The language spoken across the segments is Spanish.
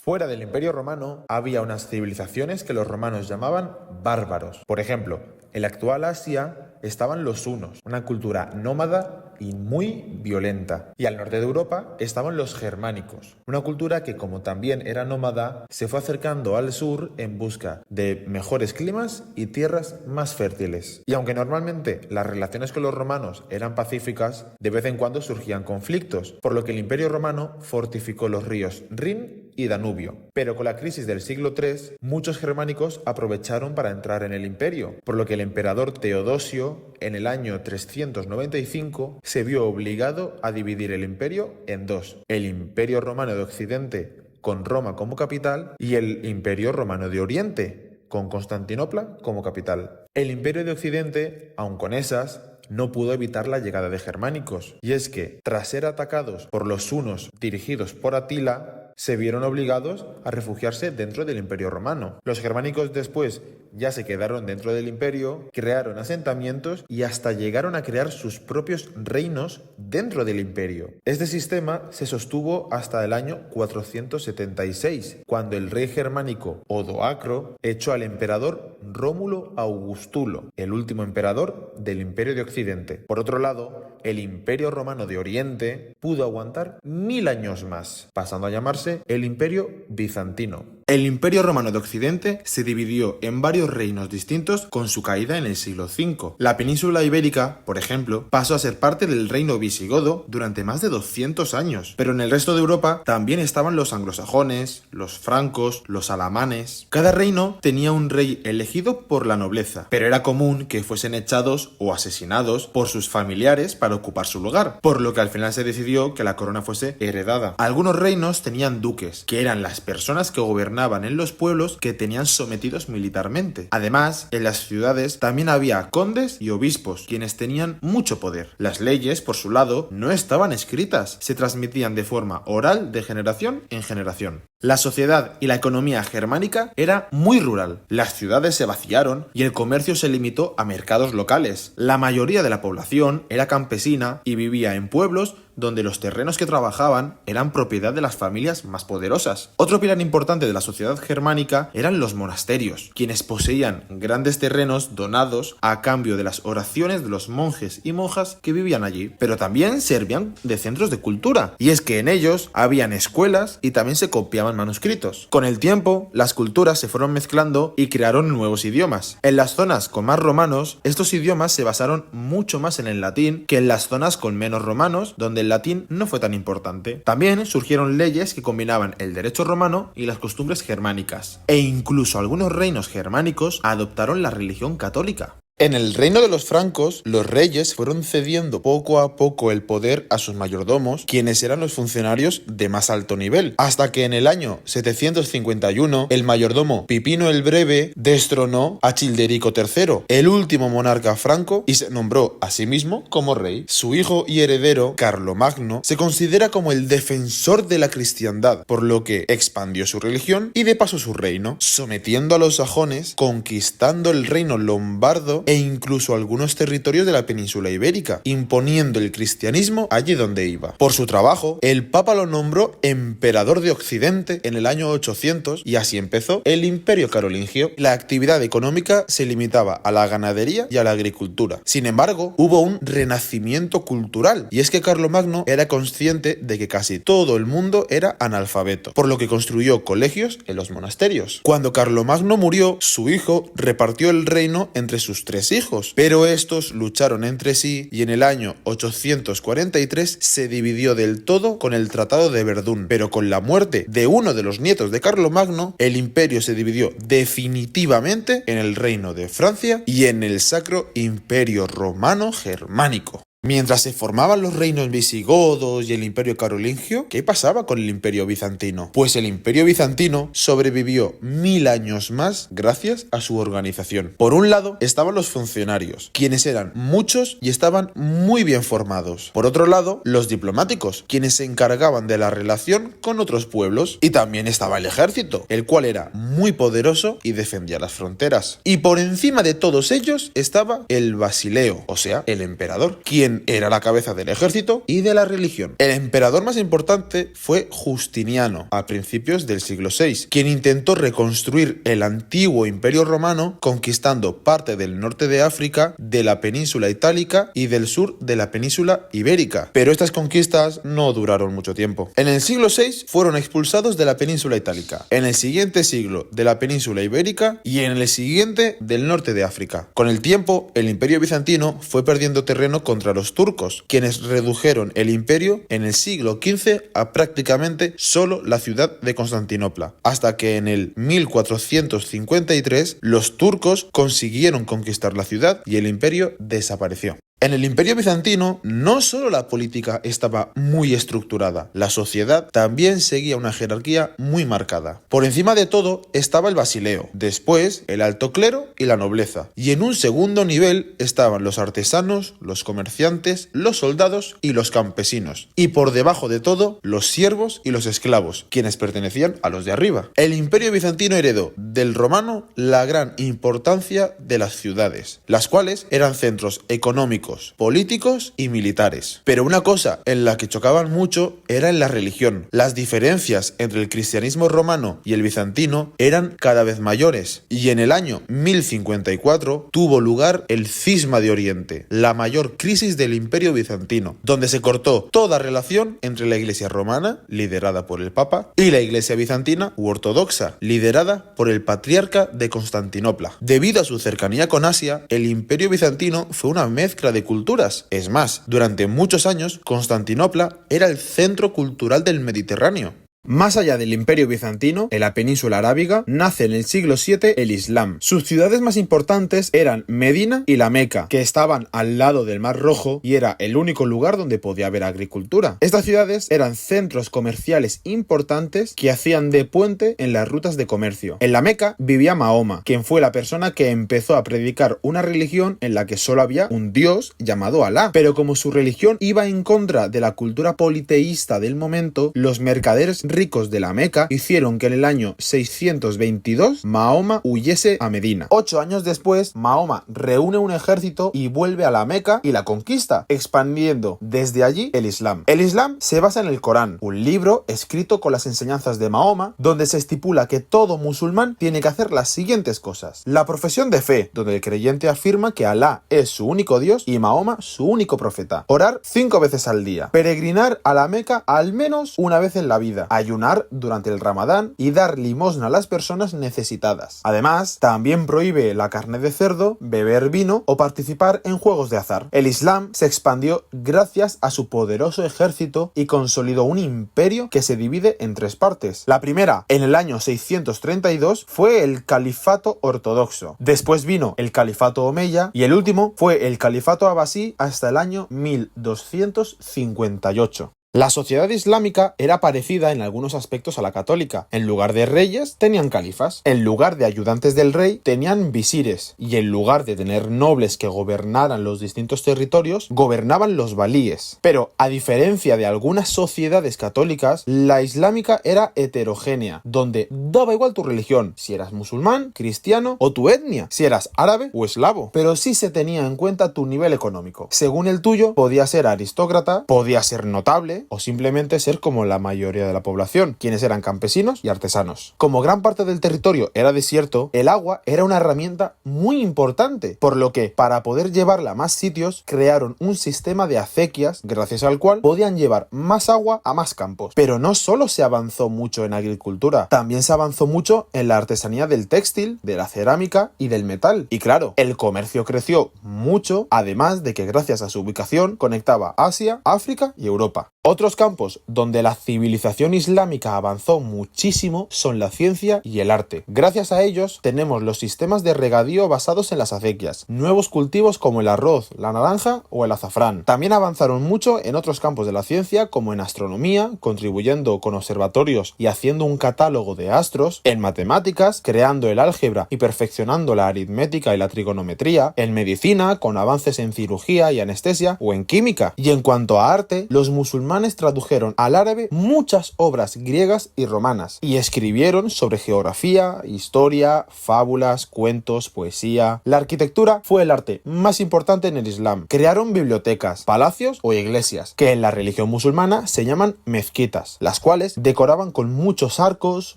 Fuera del Imperio Romano había unas civilizaciones que los romanos llamaban bárbaros. Por ejemplo, en la actual Asia estaban los hunos, una cultura nómada y muy violenta. Y al norte de Europa estaban los germánicos, una cultura que, como también era nómada, se fue acercando al sur en busca de mejores climas y tierras más fértiles. Y aunque normalmente las relaciones con los romanos eran pacíficas, de vez en cuando surgían conflictos, por lo que el Imperio Romano fortificó los ríos Rin y Danubio. Pero con la crisis del siglo III, muchos germánicos aprovecharon para entrar en el imperio, por lo que el emperador Teodosio, en el año 395, se vio obligado a dividir el imperio en dos: el Imperio Romano de Occidente, con Roma como capital, y el Imperio Romano de Oriente, con Constantinopla como capital. El Imperio de Occidente, aun con esas, no pudo evitar la llegada de germánicos, y es que, tras ser atacados por los hunos dirigidos por Atila, se vieron obligados a refugiarse dentro del Imperio Romano. Los germánicos después ya se quedaron dentro del imperio, crearon asentamientos y hasta llegaron a crear sus propios reinos dentro del imperio. Este sistema se sostuvo hasta el año 476, cuando el rey germánico Odoacro echó al emperador Rómulo Augustulo, el último emperador del Imperio de Occidente. Por otro lado, el Imperio Romano de Oriente pudo aguantar 1000 años más, pasando a llamarse el Imperio Bizantino. El Imperio Romano de Occidente se dividió en varios reinos distintos con su caída en el siglo V. La península ibérica, por ejemplo, pasó a ser parte del reino visigodo durante más de 200 años. Pero en el resto de Europa también estaban los anglosajones, los francos, los alamanes. Cada reino tenía un rey elegido por la nobleza, pero era común que fuesen echados o asesinados por sus familiares para ocupar su lugar, por lo que al final se decidió que la corona fuese heredada. Algunos reinos tenían duques, que eran las personas que gobernaban en los pueblos que tenían sometidos militarmente. Además, en las ciudades también había condes y obispos, quienes tenían mucho poder. Las leyes, por su lado, no estaban escritas, se transmitían de forma oral de generación en generación. La sociedad y la economía germánica era muy rural. Las ciudades se vaciaron y el comercio se limitó a mercados locales. La mayoría de la población era campesina y vivía en pueblos donde los terrenos que trabajaban eran propiedad de las familias más poderosas. Otro pilar importante de la sociedad germánica eran los monasterios, quienes poseían grandes terrenos donados a cambio de las oraciones de los monjes y monjas que vivían allí, pero también servían de centros de cultura, y es que en ellos habían escuelas y también se copiaban manuscritos. Con el tiempo, las culturas se fueron mezclando y crearon nuevos idiomas. En las zonas con más romanos, estos idiomas se basaron mucho más en el latín que en las zonas con menos romanos, donde el latín no fue tan importante. También surgieron leyes que combinaban el derecho romano y las costumbres germánicas, e incluso algunos reinos germánicos adoptaron la religión católica. En el reino de los francos, los reyes fueron cediendo poco a poco el poder a sus mayordomos, quienes eran los funcionarios de más alto nivel, hasta que en el año 751 el mayordomo Pipino el Breve destronó a Childerico III, el último monarca franco, y se nombró a sí mismo como rey. Su hijo y heredero, Carlomagno, se considera como el defensor de la cristiandad, por lo que expandió su religión y de paso su reino, sometiendo a los sajones, conquistando el reino lombardo e incluso algunos territorios de la península ibérica, imponiendo el cristianismo allí donde iba. Por su trabajo, el Papa lo nombró emperador de Occidente en el año 800 y así empezó el Imperio Carolingio. La actividad económica se limitaba a la ganadería y a la agricultura. Sin embargo, hubo un renacimiento cultural, y es que Carlomagno era consciente de que casi todo el mundo era analfabeto, por lo que construyó colegios en los monasterios. Cuando Carlomagno murió, su hijo repartió el reino entre sus 3 hijos, pero estos lucharon entre sí y en el año 843 se dividió del todo con el Tratado de Verdún. Pero con la muerte de uno de los nietos de Carlomagno, el imperio se dividió definitivamente en el reino de Francia y en el Sacro Imperio Romano Germánico. Mientras se formaban los reinos visigodos y el Imperio Carolingio, ¿qué pasaba con el Imperio Bizantino? Pues el Imperio Bizantino sobrevivió 1000 años más gracias a su organización. Por un lado estaban los funcionarios, quienes eran muchos y estaban muy bien formados. Por otro lado, los diplomáticos, quienes se encargaban de la relación con otros pueblos. Y también estaba el ejército, el cual era muy poderoso y defendía las fronteras. Y por encima de todos ellos estaba el Basileo, o sea, el emperador, quien quien era la cabeza del ejército y de la religión. El emperador más importante fue Justiniano, a principios del siglo VI, quien intentó reconstruir el antiguo imperio romano conquistando parte del norte de África, de la península itálica y del sur de la península ibérica. Pero estas conquistas no duraron mucho tiempo. En el siglo VI fueron expulsados de la península itálica, en el siguiente siglo de la península ibérica y en el siguiente del norte de África. Con el tiempo, el imperio bizantino fue perdiendo terreno contra los turcos, quienes redujeron el imperio en el siglo XV a prácticamente solo la ciudad de Constantinopla, hasta que en el 1453 los turcos consiguieron conquistar la ciudad y el imperio desapareció. En el Imperio Bizantino no solo la política estaba muy estructurada, la sociedad también seguía una jerarquía muy marcada. Por encima de todo estaba el basileo, después el alto clero y la nobleza, y en un segundo nivel estaban los artesanos, los comerciantes, los soldados y los campesinos, y por debajo de todo los siervos y los esclavos, quienes pertenecían a los de arriba. El Imperio Bizantino heredó del romano la gran importancia de las ciudades, las cuales eran centros económicos, políticos y militares. Pero una cosa en la que chocaban mucho era en la religión. Las diferencias entre el cristianismo romano y el bizantino eran cada vez mayores, y en el año 1054 tuvo lugar el Cisma de Oriente, la mayor crisis del Imperio Bizantino, donde se cortó toda relación entre la Iglesia romana, liderada por el Papa, y la Iglesia bizantina u ortodoxa, liderada por el Patriarca de Constantinopla. Debido a su cercanía con Asia, el Imperio Bizantino fue una mezcla de culturas. Es más, durante muchos años, Constantinopla era el centro cultural del Mediterráneo. Más allá del Imperio Bizantino, en la península arábiga, nace en el siglo VII el Islam. Sus ciudades más importantes eran Medina y la Meca, que estaban al lado del Mar Rojo y era el único lugar donde podía haber agricultura. Estas ciudades eran centros comerciales importantes que hacían de puente en las rutas de comercio. En la Meca vivía Mahoma, quien fue la persona que empezó a predicar una religión en la que solo había un dios llamado Alá. Pero como su religión iba en contra de la cultura politeísta del momento, los mercaderes ricos de la Meca hicieron que en el año 622 Mahoma huyese a Medina. 8 años después, Mahoma reúne un ejército y vuelve a la Meca y la conquista, expandiendo desde allí el Islam. El Islam se basa en el Corán, un libro escrito con las enseñanzas de Mahoma, donde se estipula que todo musulmán tiene que hacer las siguientes cosas: la profesión de fe, donde el creyente afirma que Alá es su único Dios y Mahoma su único profeta; orar 5 veces al día; peregrinar a la Meca al menos una vez en la vida; ayunar durante el Ramadán y dar limosna a las personas necesitadas. Además, también prohíbe la carne de cerdo, beber vino o participar en juegos de azar. El Islam se expandió gracias a su poderoso ejército y consolidó un imperio que se divide en 3 partes. La primera, en el año 632, fue el califato ortodoxo. Después vino el califato omeya y el último fue el califato abasí hasta el año 1258. La sociedad islámica era parecida en algunos aspectos a la católica. En lugar de reyes, tenían califas. En lugar de ayudantes del rey, tenían visires. Y en lugar de tener nobles que gobernaran los distintos territorios, gobernaban los valíes. Pero, a diferencia de algunas sociedades católicas, la islámica era heterogénea, donde daba igual tu religión, si eras musulmán, cristiano o tu etnia, si eras árabe o eslavo. Pero sí se tenía en cuenta tu nivel económico. Según el tuyo, podía ser aristócrata, podía ser notable, o simplemente ser como la mayoría de la población, quienes eran campesinos y artesanos. Como gran parte del territorio era desierto, el agua era una herramienta muy importante, por lo que, para poder llevarla a más sitios, crearon un sistema de acequias, gracias al cual podían llevar más agua a más campos. Pero no solo se avanzó mucho en agricultura, también se avanzó mucho en la artesanía del textil, de la cerámica y del metal. Y claro, el comercio creció mucho, además de que gracias a su ubicación conectaba Asia, África y Europa. Otros campos donde la civilización islámica avanzó muchísimo son la ciencia y el arte. Gracias a ellos tenemos los sistemas de regadío basados en las acequias, nuevos cultivos como el arroz, la naranja o el azafrán. También avanzaron mucho en otros campos de la ciencia como en astronomía, contribuyendo con observatorios y haciendo un catálogo de astros, en matemáticas, creando el álgebra y perfeccionando la aritmética y la trigonometría, en medicina, con avances en cirugía y anestesia o en química. Y en cuanto a arte, los musulmanes musulmanes tradujeron al árabe muchas obras griegas y romanas y escribieron sobre geografía, historia, fábulas, cuentos, poesía. La arquitectura fue el arte más importante en el Islam. Crearon bibliotecas, palacios o iglesias, que en la religión musulmana se llaman mezquitas, las cuales decoraban con muchos arcos,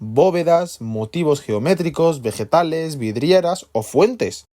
bóvedas, motivos geométricos, vegetales, vidrieras o fuentes.